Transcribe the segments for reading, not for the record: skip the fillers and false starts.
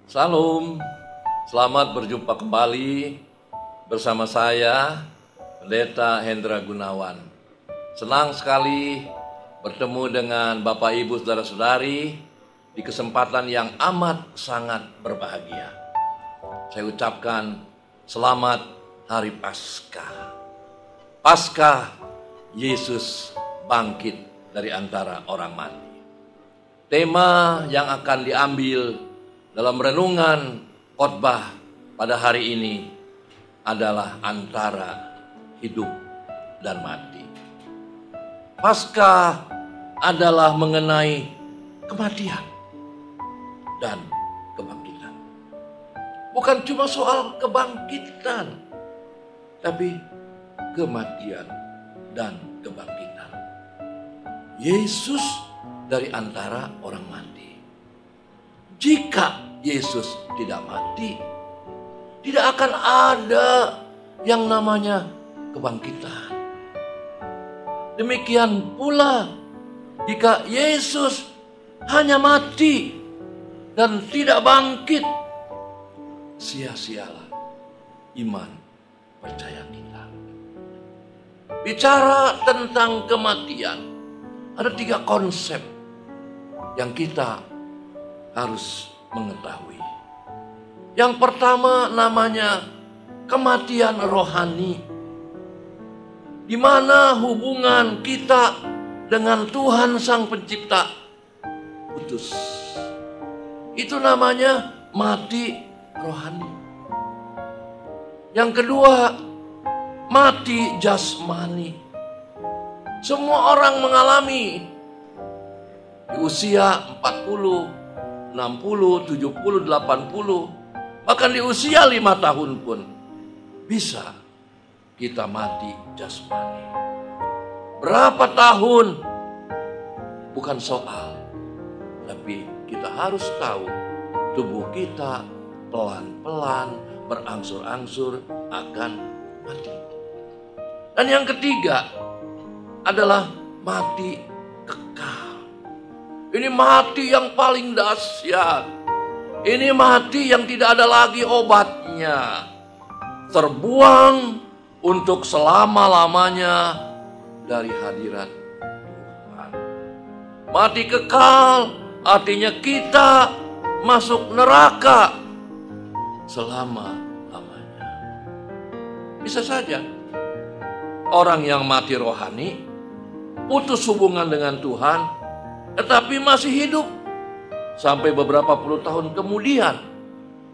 Salam, selamat berjumpa kembali bersama saya, Pendeta Hendra Gunawan. Senang sekali bertemu dengan Bapak Ibu Saudara-saudari di kesempatan yang amat sangat berbahagia. Saya ucapkan selamat Hari Paskah. Paskah Yesus bangkit dari antara orang mati. Tema yang akan diambil dalam renungan khotbah pada hari ini adalah antara hidup dan mati. Paskah adalah mengenai kematian dan kebangkitan. Bukan cuma soal kebangkitan, tapi kematian dan kebangkitan. Yesus dari antara orang mati. Jika Yesus tidak mati, tidak akan ada yang namanya kebangkitan. Demikian pula jika Yesus hanya mati dan tidak bangkit, sia-sialah iman percaya kita. Bicara tentang kematian, ada 3 konsep yang kita harus mengetahui. Yang pertama namanya kematian rohani, di mana hubungan kita dengan Tuhan Sang Pencipta putus. Itu namanya mati rohani. Yang kedua, mati jasmani. Semua orang mengalami di usia 40, 60, 70, 80, bahkan di usia 5 tahun pun bisa kita mati jasmani. Berapa tahun bukan soal, tapi kita harus tahu tubuh kita pelan-pelan berangsur-angsur akan mati. Dan yang ketiga adalah mati kekal. Ini mati yang paling dahsyat. Ini mati yang tidak ada lagi obatnya. Terbuang untuk selama-lamanya dari hadirat Tuhan. Mati kekal artinya kita masuk neraka selama-lamanya. Bisa saja orang yang mati rohani putus hubungan dengan Tuhan, tetapi masih hidup sampai beberapa puluh tahun kemudian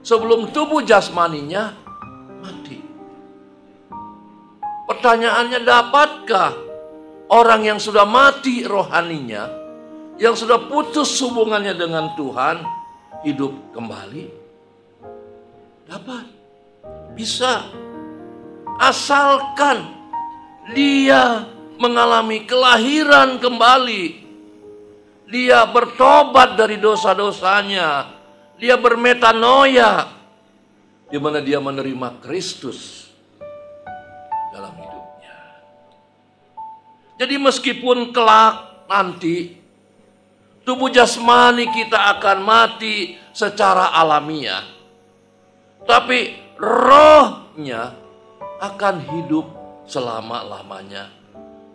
sebelum tubuh jasmaninya mati. Pertanyaannya, dapatkah orang yang sudah mati rohaninya, yang sudah putus hubungannya dengan Tuhan, hidup kembali? Dapat, bisa, asalkan dia mengalami kelahiran kembali. Dia bertobat dari dosa-dosanya. Dia bermetanoia, di mana dia menerima Kristus dalam hidupnya. Jadi meskipun kelak nanti tubuh jasmani kita akan mati secara alamiah, tapi rohnya akan hidup selama-lamanya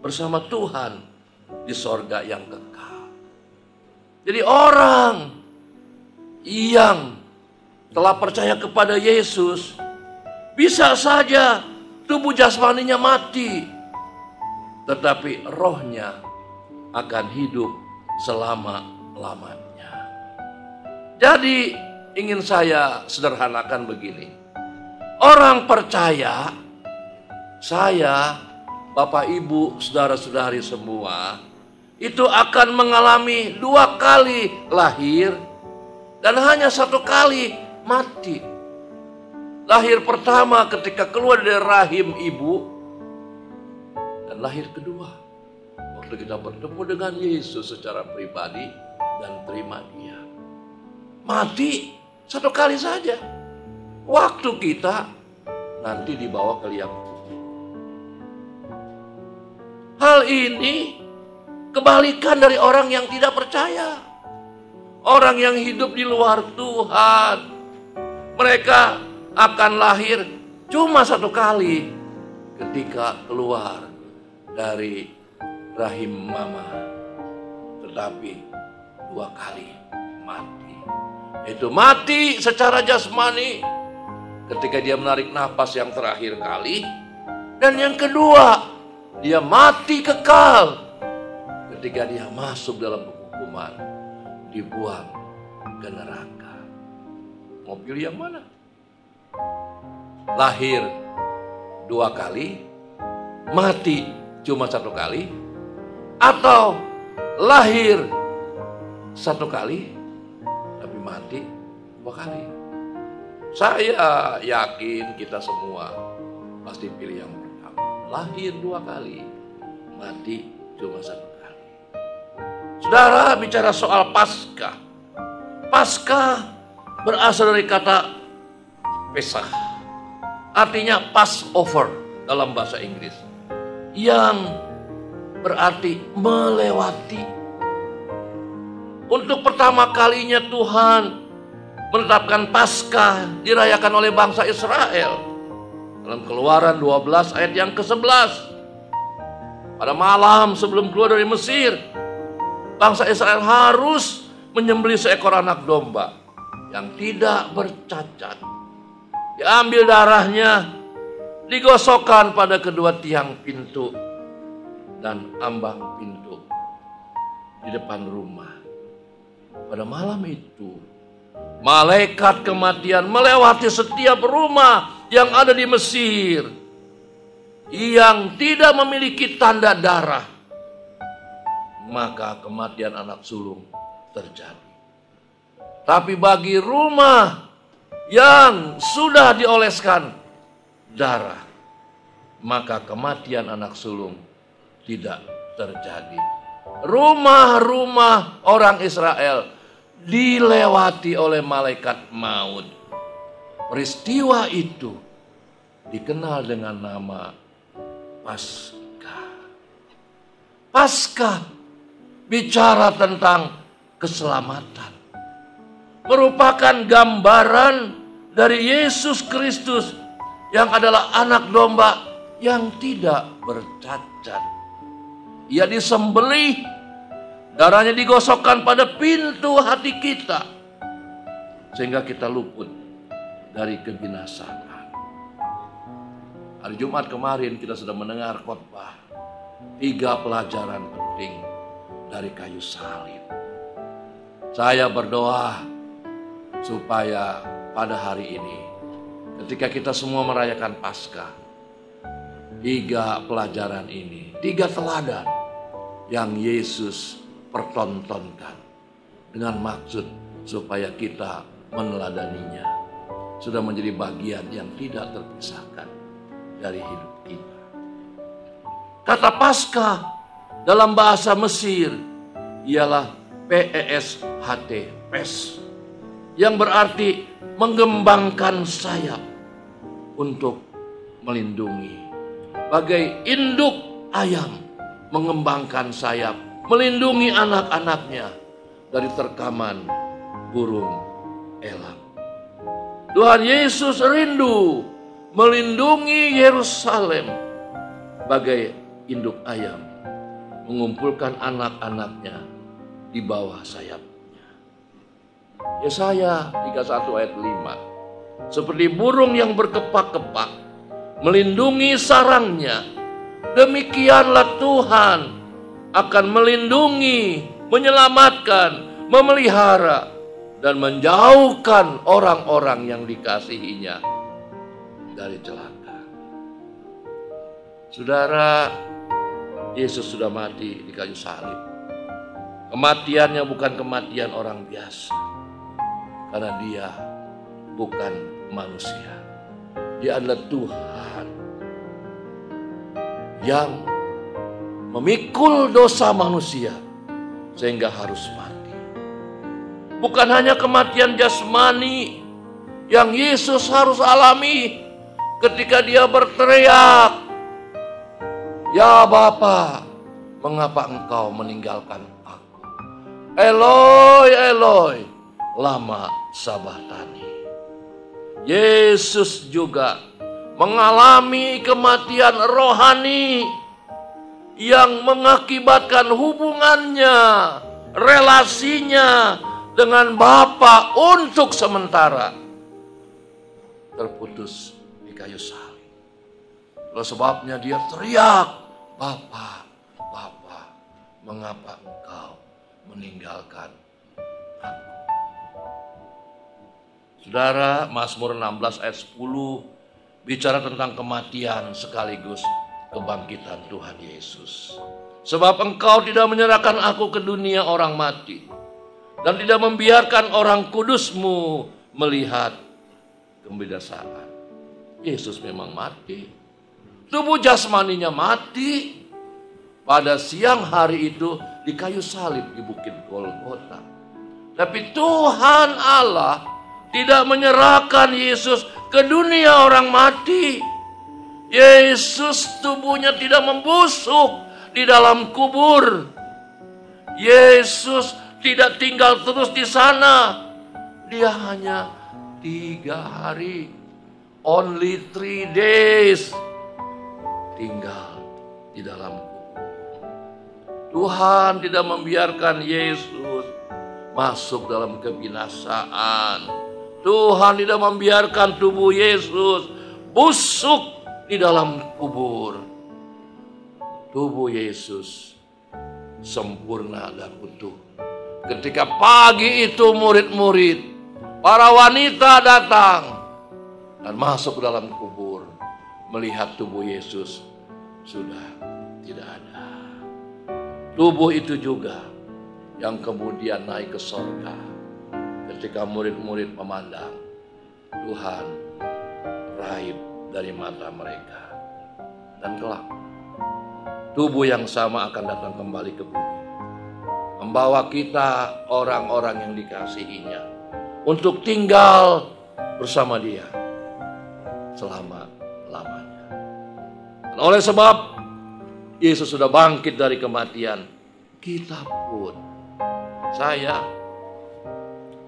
bersama Tuhan di sorga yang kekal. Jadi orang yang telah percaya kepada Yesus bisa saja tubuh jasmaninya mati, tetapi rohnya akan hidup selama-lamanya. Jadi ingin saya sederhanakan begini. Orang percaya, saya, Bapak Ibu, saudara-saudari semua, itu akan mengalami 2 kali lahir dan hanya 1 kali mati. Lahir pertama ketika keluar dari rahim ibu, dan lahir kedua waktu kita bertemu dengan Yesus secara pribadi dan terima Dia. Mati 1 kali saja. Waktu kita nanti dibawa ke liang kubur. Hal ini kebalikan dari orang yang tidak percaya. Orang yang hidup di luar Tuhan, Mereka akan lahir cuma satu kali ketika keluar dari rahim mama. Tetapi 2 kali mati. Itu mati secara jasmani ketika dia menarik napas yang terakhir kali. Dan yang kedua, dia mati kekal ketika dia masuk dalam hukuman, dibuang ke neraka. Mau pilih yang mana? Lahir 2 kali, mati cuma 1 kali, atau lahir 1 kali tapi mati 2 kali? Saya yakin kita semua pasti pilih yang pertama. Lahir 2 kali, mati cuma 1 kali. Saudara, bicara soal Paskah. Paskah berasal dari kata Pesach, artinya Passover dalam bahasa Inggris, yang berarti melewati. Untuk pertama kalinya Tuhan menetapkan Paskah dirayakan oleh bangsa Israel dalam Keluaran 12 ayat yang ke-11. Pada malam sebelum keluar dari Mesir, bangsa Israel harus menyembelih seekor anak domba yang tidak bercacat. Diambil darahnya, digosokkan pada kedua tiang pintu dan ambang pintu di depan rumah. Pada malam itu, malaikat kematian melewati setiap rumah yang ada di Mesir yang tidak memiliki tanda darah. Maka kematian anak sulung terjadi. Tapi bagi rumah yang sudah dioleskan darah, maka kematian anak sulung tidak terjadi. Rumah-rumah orang Israel dilewati oleh malaikat maut. Peristiwa itu dikenal dengan nama Paskah. Paskah bicara tentang keselamatan, merupakan gambaran dari Yesus Kristus yang adalah anak domba yang tidak bercacat. Ia disembelih, darahnya digosokkan pada pintu hati kita sehingga kita luput dari kebinasaan. Hari Jumat kemarin kita sudah mendengar khotbah 3 pelajaran penting dari kayu salib. Saya berdoa supaya pada hari ini, ketika kita semua merayakan Paskah, 3 pelajaran ini, 3 teladan yang Yesus pertontonkan dengan maksud supaya kita meneladaninya, sudah menjadi bagian yang tidak terpisahkan dari hidup kita. Kata Paskah dalam bahasa Mesir ialah PESHT, pes, yang berarti mengembangkan sayap untuk melindungi. Bagai induk ayam mengembangkan sayap, melindungi anak-anaknya dari terkaman burung elang. Tuhan Yesus rindu melindungi Yerusalem bagai induk ayam, mengumpulkan anak-anaknya di bawah sayapnya. Yesaya 31 ayat 5. Seperti burung yang berkepak-kepak melindungi sarangnya, demikianlah Tuhan akan melindungi, menyelamatkan, memelihara, dan menjauhkan orang-orang yang dikasihinya dari celaka. Saudara, Yesus sudah mati di kayu salib. Kematiannya bukan kematian orang biasa, karena dia bukan manusia. Dia adalah Tuhan yang memikul dosa manusia sehingga harus mati. Bukan hanya kematian jasmani yang Yesus harus alami ketika dia berteriak, "Ya Bapa, mengapa engkau meninggalkan aku? Eloi, Eloi, lama sabachthani." Yesus juga mengalami kematian rohani yang mengakibatkan hubungannya, relasinya dengan Bapa untuk sementara terputus di kayu salib. Itulah sebabnya dia teriak, "Bapa, Bapa, mengapa engkau meninggalkan aku?" Saudara, Mazmur 16 ayat 10 bicara tentang kematian sekaligus kebangkitan Tuhan Yesus. "Sebab engkau tidak menyerahkan aku ke dunia orang mati, dan tidak membiarkan orang kudusmu melihat kebinasaan." Yesus memang mati. Tubuh jasmaninya mati pada siang hari itu di kayu salib di Bukit Golgota. Tapi Tuhan Allah tidak menyerahkan Yesus ke dunia orang mati. Yesus tubuhnya tidak membusuk di dalam kubur. Yesus tidak tinggal terus di sana. Dia hanya 3 hari. Only 3 days. Tinggal di dalam kubur. Tuhan tidak membiarkan Yesus masuk dalam kebinasaan. Tuhan tidak membiarkan tubuh Yesus busuk di dalam kubur. Tubuh Yesus sempurna dan utuh. Ketika pagi itu murid-murid, para wanita datang dan masuk ke dalam kubur, melihat tubuh Yesus sudah tidak ada. Tubuh itu juga yang kemudian naik ke sorga. Ketika murid-murid memandang, Tuhan raib dari mata mereka. Dan kelak tubuh yang sama akan datang kembali ke bumi, membawa kita orang-orang yang dikasihinya untuk tinggal bersama Dia selama-lamanya. Dan oleh sebab Yesus sudah bangkit dari kematian, kita pun, saya,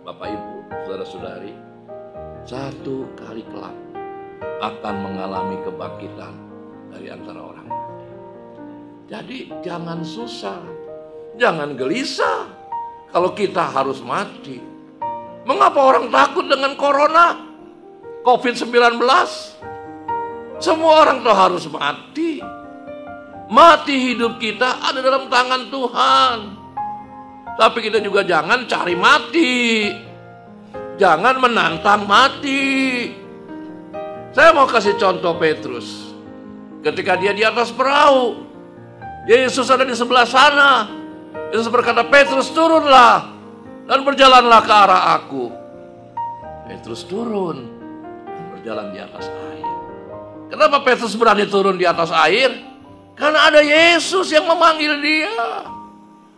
Bapak Ibu, saudara-saudari, satu kali kelak akan mengalami kebangkitan dari antara orang mati. Jadi jangan susah, jangan gelisah kalau kita harus mati. Mengapa orang takut dengan corona, COVID-19? Semua orang tuh harus mati. Mati hidup kita ada dalam tangan Tuhan. Tapi kita juga jangan cari mati. Jangan menantang mati. Saya mau kasih contoh Petrus. Ketika dia di atas perahu, Yesus ada di sebelah sana. Yesus berkata, "Petrus, turunlah dan berjalanlah ke arah aku." Petrus turun dan berjalan di atas air. Kenapa Petrus berani turun di atas air? Karena ada Yesus yang memanggil dia.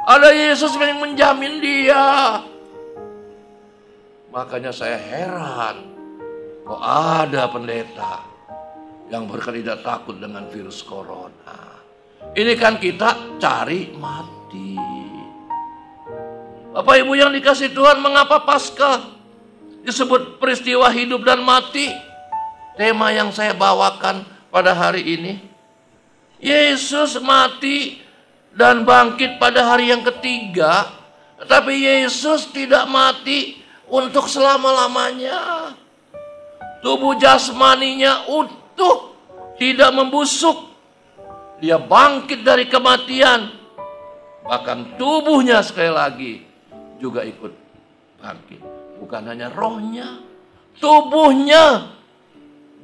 Ada Yesus yang menjamin dia. Makanya saya heran kok ada pendeta yang berkata tidak takut dengan virus corona. Ini kan kita cari mati. Bapak Ibu yang dikasih Tuhan, mengapa Paskah disebut peristiwa hidup dan mati? Tema yang saya bawakan pada hari ini, Yesus mati dan bangkit pada hari yang ketiga. Tapi Yesus tidak mati untuk selama-lamanya. Tubuh jasmaninya utuh, tidak membusuk. Dia bangkit dari kematian. Bahkan tubuhnya sekali lagi juga ikut bangkit. Bukan hanya rohnya, tubuhnya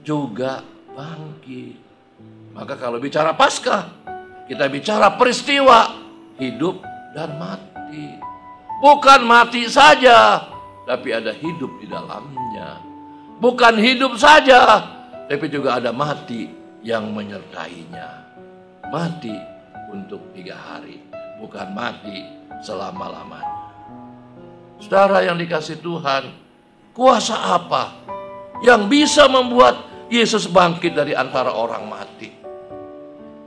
juga bangkit. Maka kalau bicara Paskah, kita bicara peristiwa hidup dan mati. Bukan mati saja, tapi ada hidup di dalamnya. Bukan hidup saja, tapi juga ada mati yang menyertainya. Mati untuk 3 hari, bukan mati selama-lamanya. Saudara yang dikasih Tuhan, kuasa apa yang bisa membuat Yesus bangkit dari antara orang mati?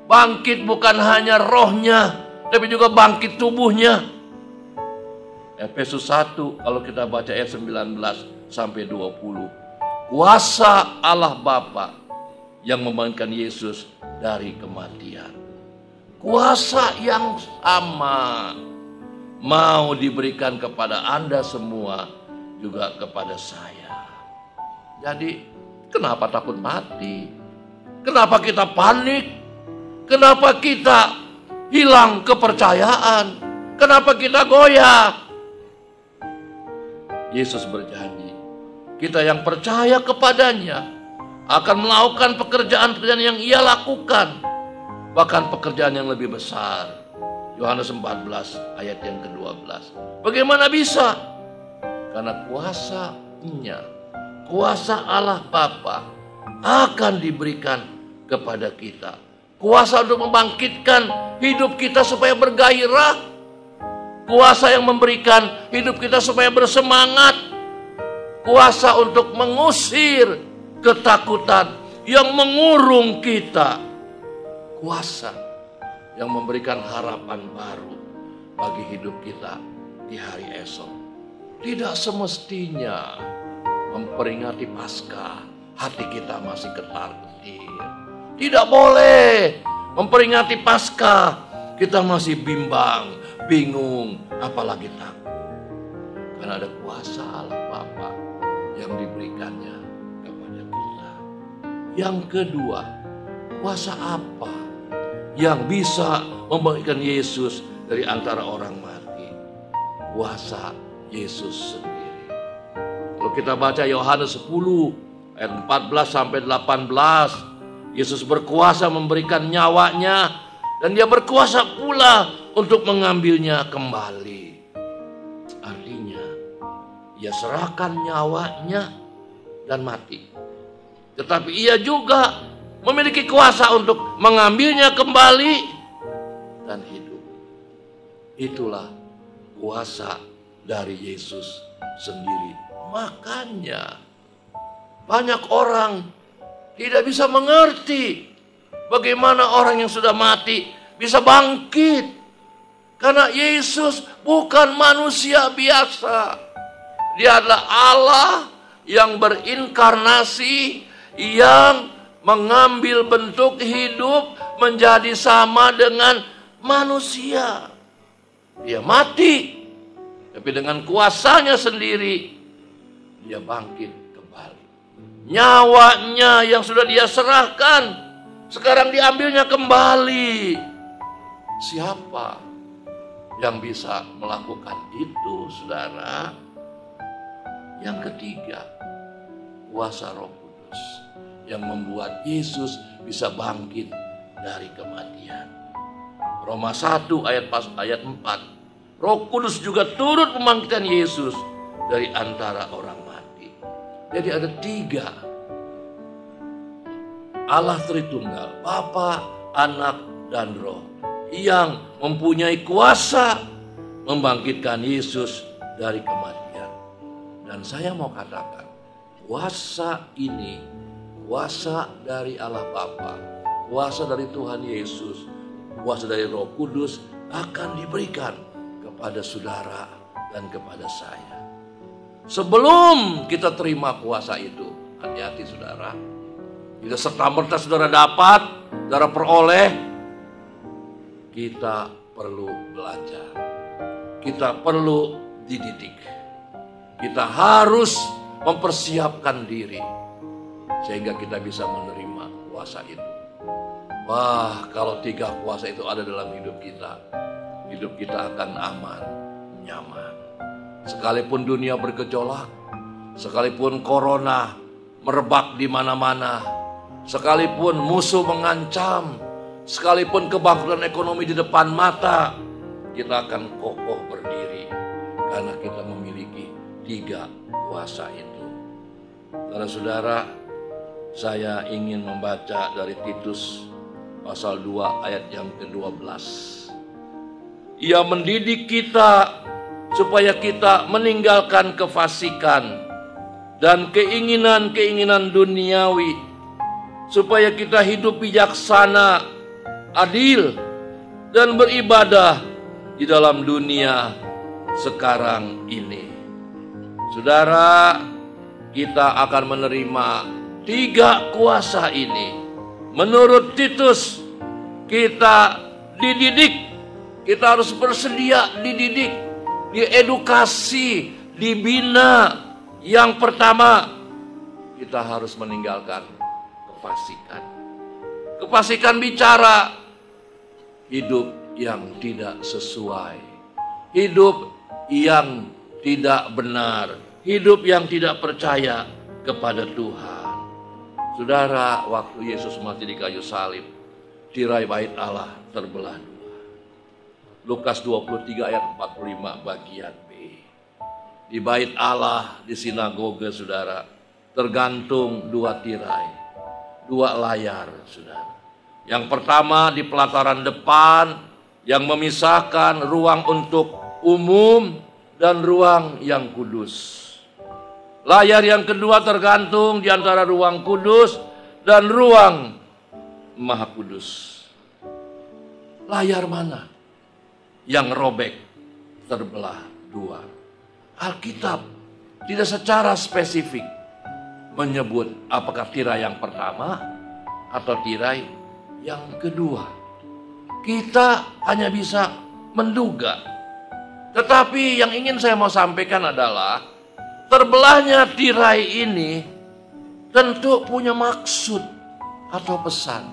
Bangkit bukan hanya rohnya, tapi juga bangkit tubuhnya. Efesus 1 kalau kita baca ayat 19 sampai 20. kuasa Allah Bapa yang membangkitkan Yesus dari kematian. Kuasa yang sama mau diberikan kepada Anda semua, juga kepada saya. Jadi kenapa takut mati? Kenapa kita panik? Kenapa kita hilang kepercayaan? Kenapa kita goyah? Yesus berjanji, kita yang percaya kepadanya akan melakukan pekerjaan-pekerjaan yang Ia lakukan, bahkan pekerjaan yang lebih besar. Yohanes 14 ayat yang ke-12. Bagaimana bisa? Karena kuasanya, kuasa Allah Bapa akan diberikan kepada kita. Kuasa untuk membangkitkan hidup kita supaya bergairah. Kuasa yang memberikan hidup kita supaya bersemangat. Kuasa untuk mengusir ketakutan yang mengurung kita. Kuasa yang memberikan harapan baru bagi hidup kita di hari esok. Tidak semestinya memperingati Paskah hati kita masih getar-getir. Tidak boleh memperingati Paskah kita masih bimbang, bingung, apalagi takut. Karena ada kuasa Allah Bapa yang diberikannya kepada kita. Yang kedua, kuasa apa yang bisa membangkitkan Yesus dari antara orang mati? Kuasa Yesus sendiri. Kalau kita baca Yohanes 10 ayat 14 sampai 18, Yesus berkuasa memberikan nyawanya dan Dia berkuasa pula untuk mengambilnya kembali. Artinya, Ia serahkan nyawanya dan mati. Tetapi Ia juga memiliki kuasa untuk mengambilnya kembali dan hidup. Itulah kuasa dari Yesus sendiri. Makanya banyak orang tidak bisa mengerti bagaimana orang yang sudah mati bisa bangkit. Karena Yesus bukan manusia biasa. Dia adalah Allah yang berinkarnasi, yang mengambil bentuk hidup menjadi sama dengan manusia. Dia mati, tapi dengan kuasanya sendiri Dia bangkit kembali. Nyawanya yang sudah Dia serahkan sekarang diambilnya kembali. Siapa yang bisa melakukan itu, saudara? Yang ketiga, kuasa Roh Kudus yang membuat Yesus bisa bangkit dari kematian. Roma 1 ayat 4. Roh Kudus juga turut membangkitkan Yesus dari antara orang mati. Jadi ada 3 Allah Tritunggal, Bapa, Anak, dan Roh, yang mempunyai kuasa membangkitkan Yesus dari kematian. Dan saya mau katakan, kuasa ini, kuasa dari Allah Bapa, kuasa dari Tuhan Yesus, kuasa dari Roh Kudus akan diberikan kepada saudara dan kepada saya. Sebelum kita terima kuasa itu, hati-hati saudara. Jika serta-merta saudara dapat, saudara peroleh, kita perlu belajar. Kita perlu dididik. Kita harus mempersiapkan diri sehingga kita bisa menerima kuasa itu. Wah, kalau 3 kuasa itu ada dalam hidup kita akan aman, nyaman. Sekalipun dunia bergejolak, sekalipun corona merebak di mana-mana, sekalipun musuh mengancam, sekalipun kebangkrutan ekonomi di depan mata, kita akan kokoh berdiri karena kita memiliki 3 kuasa itu. Saudara-saudara, saya ingin membaca dari Titus pasal 2 ayat yang ke-12. Ia mendidik kita supaya kita meninggalkan kefasikan dan keinginan-keinginan duniawi, supaya kita hidup bijaksana, adil, dan beribadah di dalam dunia sekarang ini. Saudara, kita akan menerima 3 kuasa ini. Menurut Titus, kita dididik, kita harus bersedia dididik, diedukasi, dibina. Yang pertama, kita harus meninggalkan kefasikan. Kefasikan bicara hidup yang tidak sesuai, hidup yang tidak benar, hidup yang tidak percaya kepada Tuhan. Saudara, waktu Yesus mati di kayu salib, tirai bait Allah terbelah 2. Lukas 23 ayat 45 bagian B. Di bait Allah, di sinagoge, saudara, tergantung 2 tirai, 2 layar, saudara. Yang pertama di pelataran depan yang memisahkan ruang untuk umum dan ruang yang kudus. Layar yang kedua tergantung di antara ruang kudus dan ruang maha kudus. Layar mana yang robek, terbelah 2? Alkitab tidak secara spesifik menyebut apakah tirai yang pertama atau tirai yang kedua. Kita hanya bisa menduga. Tetapi yang ingin saya mau sampaikan adalah terbelahnya tirai ini tentu punya maksud atau pesan.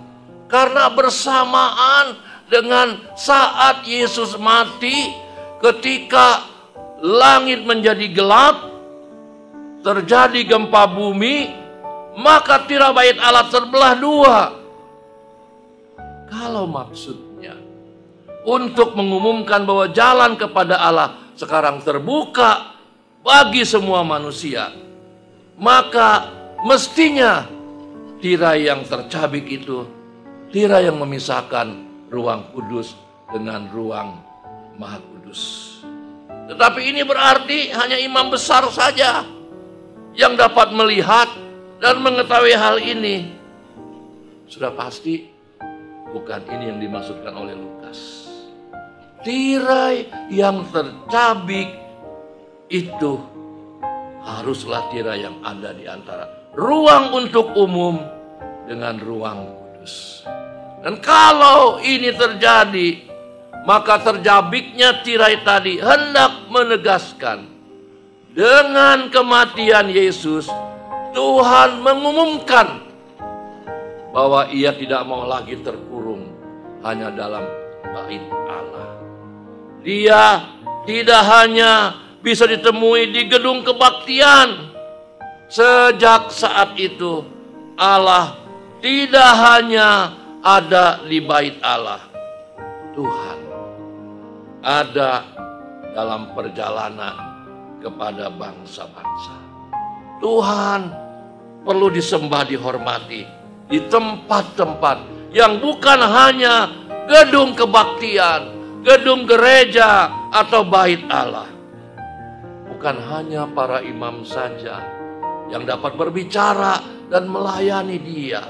Karena bersamaan dengan saat Yesus mati, ketika langit menjadi gelap, terjadi gempa bumi, maka tirai bait Allah terbelah 2. Kalau maksudnya untuk mengumumkan bahwa jalan kepada Allah sekarang terbuka bagi semua manusia, maka mestinya tirai yang tercabik itu tirai yang memisahkan ruang kudus dengan ruang maha kudus. Tetapi ini berarti hanya imam besar saja yang dapat melihat dan mengetahui hal ini. Sudah pasti bukan ini yang dimaksudkan oleh Lukas. Tirai yang tercabik itu haruslah tirai yang ada di antara ruang untuk umum dengan ruang kudus. Dan kalau ini terjadi, maka tercabiknya tirai tadi hendak menegaskan dengan kematian Yesus, Tuhan mengumumkan bahwa ia tidak mau lagi terkurung hanya dalam bait Allah. Dia tidak hanya bisa ditemui di gedung kebaktian. Sejak saat itu Allah tidak hanya ada di bait Allah. Tuhan ada dalam perjalanan kepada bangsa-bangsa. Tuhan perlu disembah, dihormati di tempat-tempat yang bukan hanya gedung kebaktian, gedung gereja atau bait Allah. Bukan hanya para imam saja yang dapat berbicara dan melayani Dia.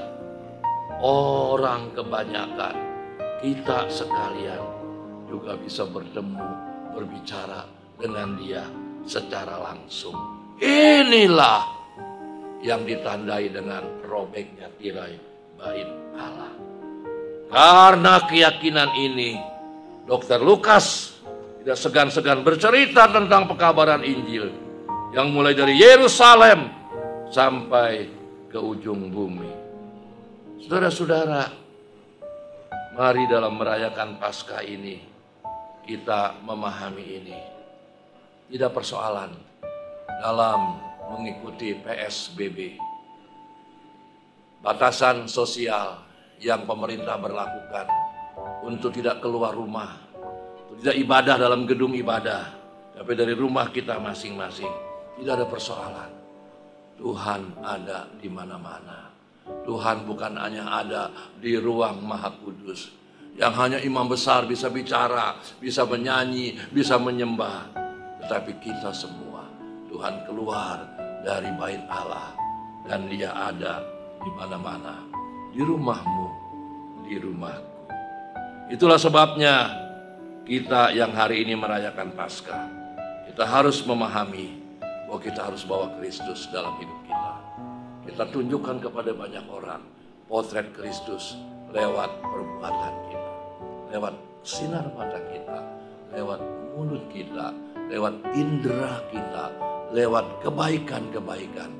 Orang kebanyakan, kita sekalian juga bisa bertemu, berbicara dengan Dia secara langsung. Inilah yang ditandai dengan robeknya tirai bait Allah. Karena keyakinan ini, Dr. Lukas tidak segan-segan bercerita tentang pekabaran Injil yang mulai dari Yerusalem sampai ke ujung bumi. Saudara-saudara, mari dalam merayakan Paskah ini kita memahami ini. Tidak persoalan dalam mengikuti PSBB, batasan sosial yang pemerintah berlakukan untuk tidak keluar rumah, tidak ibadah dalam gedung ibadah, tapi dari rumah kita masing-masing. Tidak ada persoalan. Tuhan ada di mana-mana. Tuhan bukan hanya ada di ruang maha kudus, yang hanya imam besar bisa bicara, bisa menyanyi, bisa menyembah. Tetapi kita semua, Tuhan keluar dari bait Allah dan Dia ada di mana-mana. Di rumahmu, di rumahku. Itulah sebabnya kita yang hari ini merayakan Paskah, kita harus memahami bahwa kita harus bawa Kristus dalam hidup kita. Kita tunjukkan kepada banyak orang potret Kristus lewat perbuatan kita, lewat sinar mata kita, lewat mulut kita, lewat indera kita, lewat kebaikan-kebaikan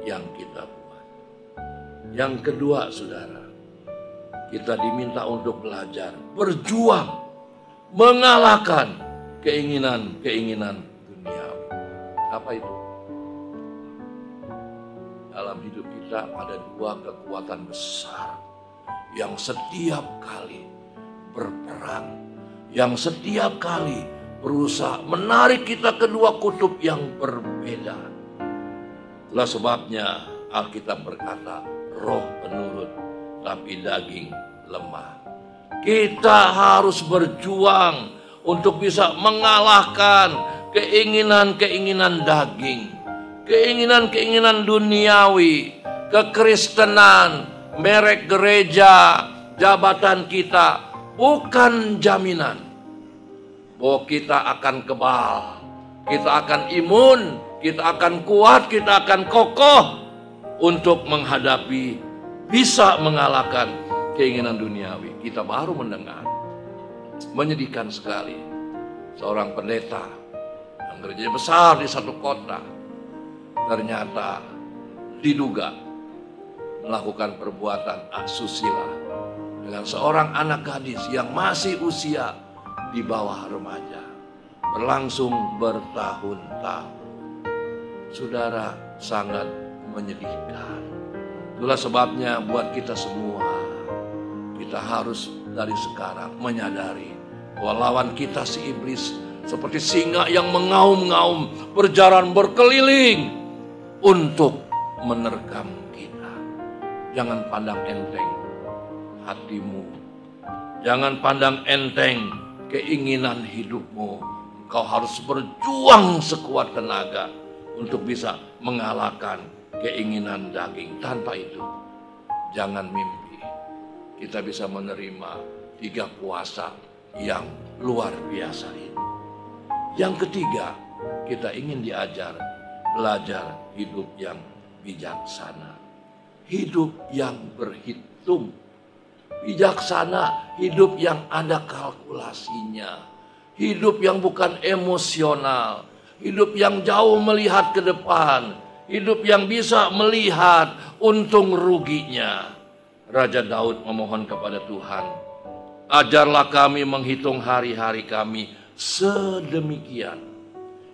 yang kita buat. Yang kedua, saudara, kita diminta untuk belajar, berjuang, mengalahkan keinginan-keinginan duniawi. Apa itu? Dalam hidup kita ada dua kekuatan besar yang setiap kali berperang, yang setiap kali berusaha menarik kita ke dua kutub yang berbeda. Itulah sebabnya Alkitab berkata, roh penurut tapi daging lemah. Kita harus berjuang untuk bisa mengalahkan keinginan-keinginan daging, keinginan-keinginan duniawi, kekristenan, merek gereja, jabatan kita bukan jaminan bahwa kita akan kebal, kita akan imun, kita akan kuat, kita akan kokoh untuk menghadapi, bisa mengalahkan keinginan duniawi. Kita baru mendengar, menyedihkan sekali, seorang pendeta yang gereja besar di satu kota ternyata diduga melakukan perbuatan asusila dengan seorang anak gadis yang masih usia di bawah remaja, berlangsung bertahun-tahun. Saudara, sangat menyedihkan. Itulah sebabnya buat kita semua, kita harus dari sekarang menyadari bahwa lawan kita si iblis seperti singa yang mengaum-ngaum, berjalan berkeliling untuk menerkam kita. Jangan pandang enteng hatimu, jangan pandang enteng keinginan hidupmu. Engkau harus berjuang sekuat tenaga untuk bisa mengalahkan keinginan daging. Tanpa itu, jangan mimpi kita bisa menerima 3 kuasa yang luar biasa ini. Yang ketiga, kita ingin belajar hidup yang bijaksana, hidup yang berhitung. Bijaksana, hidup yang ada kalkulasinya, hidup yang bukan emosional, hidup yang jauh melihat ke depan, hidup yang bisa melihat untung ruginya. Raja Daud memohon kepada Tuhan, ajarlah kami menghitung hari-hari kami sedemikian,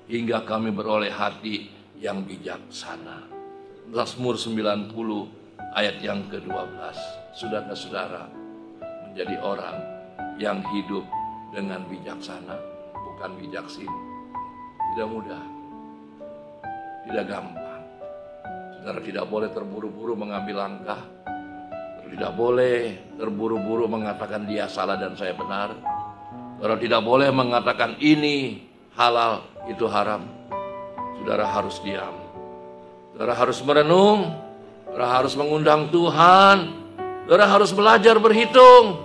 hingga kami beroleh hati yang bijaksana. Mazmur 90 ayat yang ke-12. Saudara-saudara, menjadi orang yang hidup dengan bijaksana, bukan bijaksin, tidak mudah, tidak gampang. Saudara tidak boleh terburu-buru mengambil langkah, tidak boleh terburu-buru mengatakan dia salah dan saya benar. Saudara tidak boleh mengatakan ini halal, itu haram. Saudara harus diam, saudara harus merenung, saudara harus mengundang Tuhan. Saudara harus belajar berhitung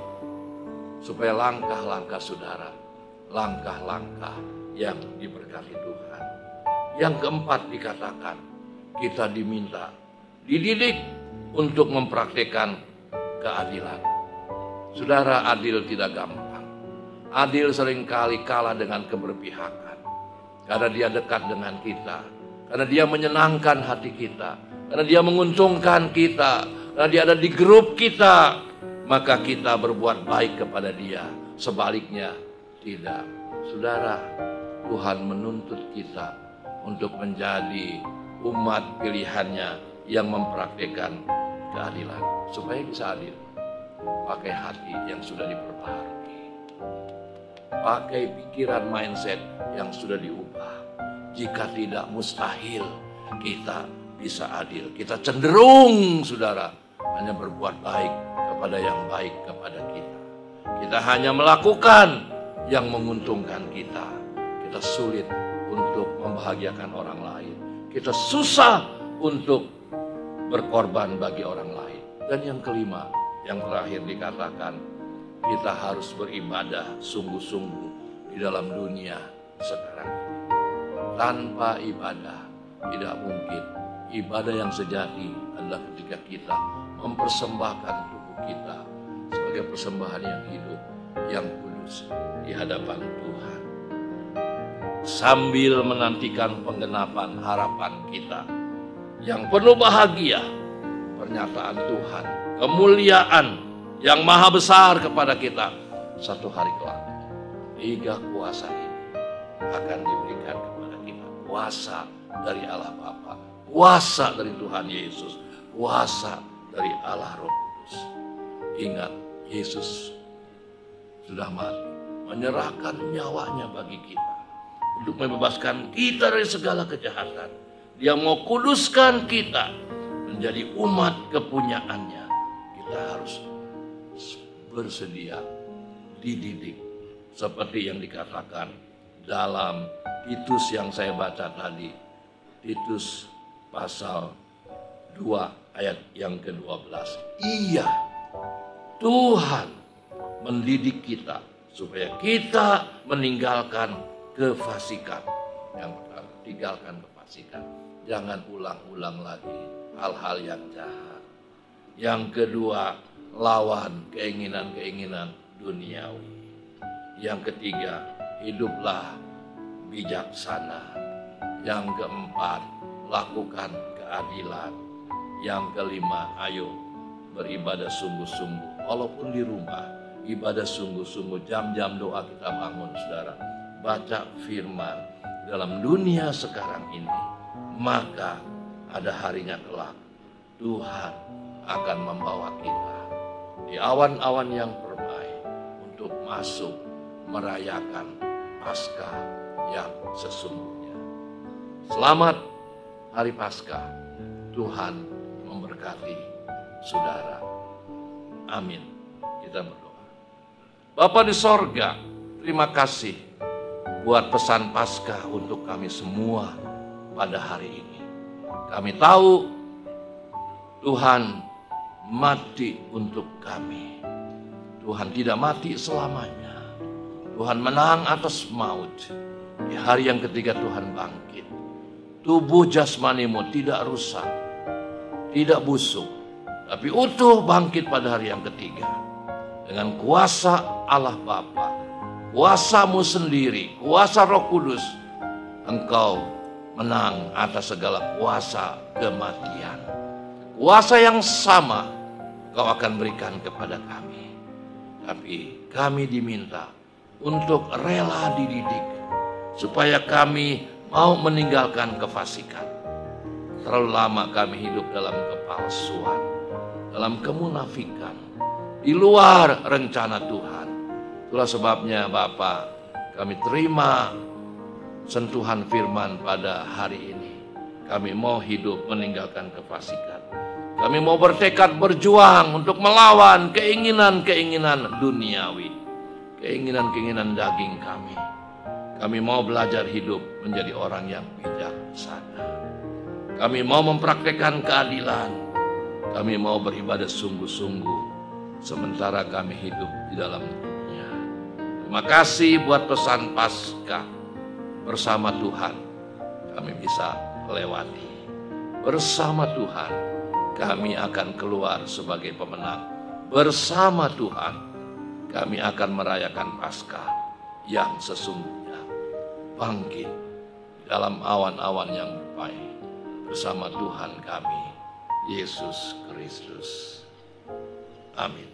supaya langkah-langkah saudara, langkah-langkah yang diberkati Tuhan. Yang keempat dikatakan, kita dididik untuk mempraktikkan keadilan. Saudara, adil tidak gampang. Adil seringkali kalah dengan keberpihakan. Karena dia dekat dengan kita, karena dia menyenangkan hati kita, karena dia menguntungkan kita, karena dia ada di grup kita, maka kita berbuat baik kepada dia. Sebaliknya tidak. Saudara, Tuhan menuntut kita untuk menjadi umat pilihannya yang mempraktikkan keadilan. Supaya bisa adil, pakai hati yang sudah diperbaharui, pakai pikiran mindset yang sudah diubah. Jika tidak, mustahil kita bisa adil. Kita cenderung, saudara, hanya berbuat baik kepada yang baik kepada kita. Kita hanya melakukan yang menguntungkan kita. Kita sulit untuk membahagiakan orang lain. Kita susah untuk berkorban bagi orang lain. Dan yang kelima, yang terakhir dikatakan, kita harus beribadah sungguh-sungguh di dalam dunia sekarang ini. Tanpa ibadah Tidak mungkin. Ibadah yang sejati adalah ketika kita mempersembahkan tubuh kita sebagai persembahan yang hidup, yang kudus di hadapan Tuhan. Sambil menantikan penggenapan harapan kita yang penuh bahagia, pernyataan Tuhan, kemuliaan yang maha besar kepada kita satu hari kelak. 3 kuasa ini akan diberikan kepada kita. Kuasa dari Allah Bapa, kuasa dari Tuhan Yesus, kuasa dari Allah Roh Kudus. Ingat, Yesus sudah mati, menyerahkan nyawanya bagi kita untuk membebaskan kita dari segala kejahatan. Dia mau kuduskan kita menjadi umat kepunyaannya. Kita harus bersedia dididik seperti yang dikatakan dalam Titus yang saya baca tadi. Titus pasal 2 ayat yang ke-12. Iya, Tuhan mendidik kita supaya kita meninggalkan kefasikan. Yang pertama, tinggalkan kefasikan. Jangan ulang-ulang lagi hal-hal yang jahat. Yang kedua, lawan keinginan-keinginan duniawi. Yang ketiga, hiduplah bijaksana. Yang keempat, lakukan keadilan. Yang kelima, ayo beribadah sungguh-sungguh. Walaupun di rumah, ibadah sungguh-sungguh. Jam-jam doa kita bangun, saudara. Baca firman dalam dunia sekarang ini. Maka ada harinya kelak Tuhan akan membawa kita di awan-awan yang permai untuk masuk merayakan Paskah yang sesungguhnya. Selamat Hari Paskah. Tuhan memberkati saudara. Amin. Kita berdoa. Bapa di sorga, terima kasih buat pesan Paskah untuk kami semua pada hari ini. Kami tahu Tuhan mati untuk kami. Tuhan tidak mati selamanya. Tuhan menang atas maut. Di hari yang ketiga Tuhan bangkit. Tubuh jasmanimu tidak rusak, tidak busuk, tapi utuh bangkit pada hari yang ketiga. Dengan kuasa Allah Bapa, kuasamu sendiri, kuasa Roh Kudus, engkau menang atas segala kuasa kematian. Kuasa yang sama kau akan berikan kepada kami. Tapi kami diminta untuk rela dididik supaya kami mau meninggalkan kefasikan. Terlalu lama kami hidup dalam kepalsuan, dalam kemunafikan, di luar rencana Tuhan. Itulah sebabnya Bapa, kami terima sentuhan firman pada hari ini. Kami mau hidup meninggalkan kefasikan. Kami mau bertekad berjuang untuk melawan keinginan-keinginan duniawi, keinginan-keinginan daging kami. Kami mau belajar hidup menjadi orang yang bijaksana. Kami mau mempraktekkan keadilan. Kami mau beribadah sungguh-sungguh sementara kami hidup di dalam dunia. Terima kasih buat pesan Paskah. Bersama Tuhan kami bisa lewati. Bersama Tuhan kami akan keluar sebagai pemenang. Bersama Tuhan kami akan merayakan Paskah yang sesungguhnya. Bangkit dalam awan-awan yang berpahit bersama Tuhan kami, Yesus Kristus. Amin.